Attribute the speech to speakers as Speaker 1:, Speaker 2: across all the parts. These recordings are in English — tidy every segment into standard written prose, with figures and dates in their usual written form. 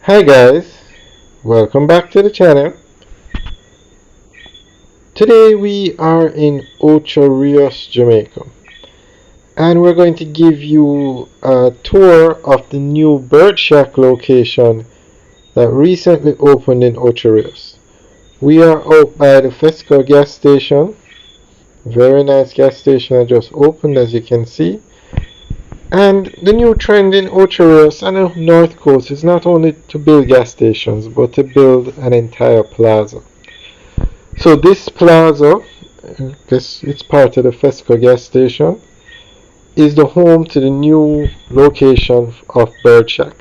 Speaker 1: Hi guys, welcome back to the channel. Today we are in Ocho Rios, Jamaica, and we're going to give you a tour of the new bird shack location that recently opened in Ocho Rios. We are out by the Fesco gas station. Very nice gas station that just opened, as you can see. And the new trend in Ocho Rios and the North Coast is not only to build gas stations, but to build an entire plaza. So this plaza, because it's part of the Fesco gas station, is the home to the new location of Bird Shack.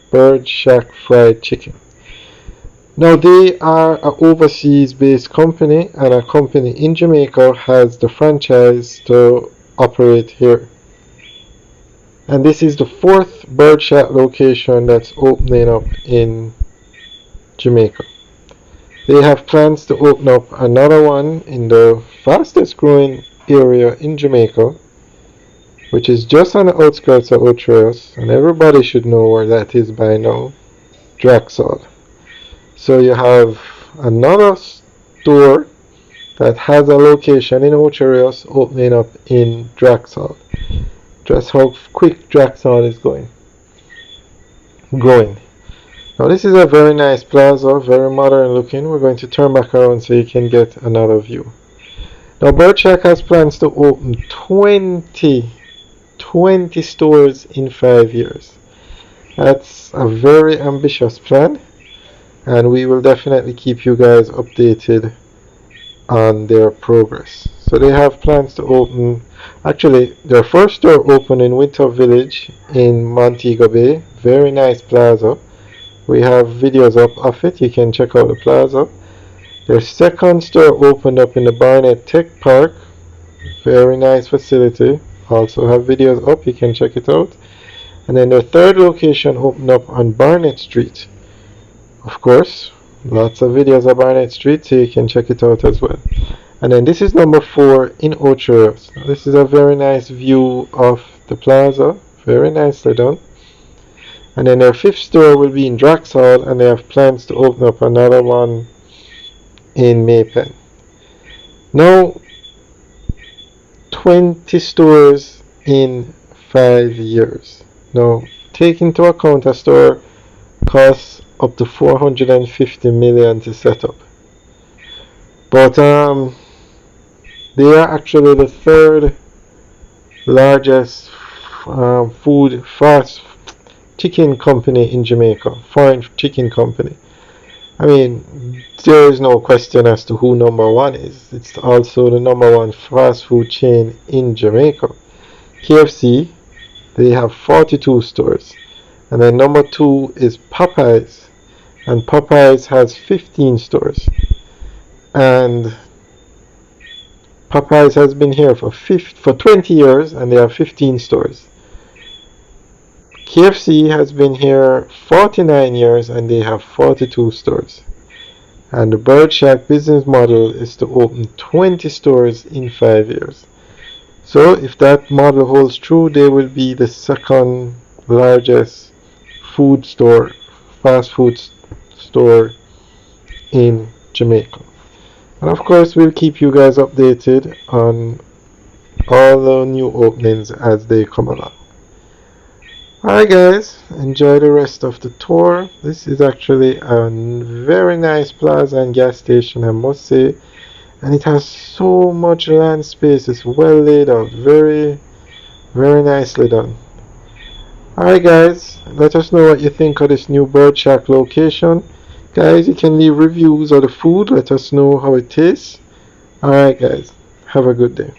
Speaker 1: Bird Shack Fried Chicken. Now they are an overseas based company, and a company in Jamaica has the franchise to operate here. And this is the fourth Bird Shack location that's opening up in Jamaica. They have plans to open up another one in the fastest growing area in Jamaica, which is just on the outskirts of Ocho Rios, and everybody should know where that is by now, Draxall. So you have another store that has a location in Ocho Rios opening up in Draxall. Just how quick Draxall is growing. Now this is a very nice plaza, very modern looking. We're going to turn back around so you can get another view. Now Bird Shack has plans to open 20 stores in 5 years. That's a very ambitious plan, and we will definitely keep you guys updated on their progress. So they have plans to open, actually their first store opened in Winter Village in Montego Bay. Very nice plaza. We have videos up of it. You can check out the plaza. Their second store opened up in the Barnet Tech Park. Very nice facility. Also have videos up. You can check it out. And then their third location opened up on Barnet Street. Of course, lots of videos of Barnet Street, so you can check it out as well. And then this is number 4 in Ocho Rios. This is a very nice view of the plaza. Very nicely done. And then their 5th store will be in Draxall, and they have plans to open up another one in Maypen. Now, 20 stores in 5 years. Now, take into account a store costs up to 450 million to set up. But they are actually the third largest fast chicken company in Jamaica, foreign chicken company. I mean, there is no question as to who number 1 is. It's also the number 1 fast food chain in Jamaica. KFC, they have 42 stores. And then number 2 is Popeyes. And Popeyes has 15 stores. And Popeyes has been here for 20 years, and they have 15 stores. KFC has been here 49 years, and they have 42 stores. And the Bird Shack business model is to open 20 stores in 5 years. So if that model holds true, they will be the second largest fast food store in Jamaica. And of course, we'll keep you guys updated on all the new openings as they come along. Alright guys, enjoy the rest of the tour. This is actually a very nice plaza and gas station, I must say. And it has so much land space. It's well laid out. Very, very nicely done. Alright guys, let us know what you think of this new Bird Shack location. Guys, you can leave reviews of the food. Let us know how it tastes. Alright guys, have a good day.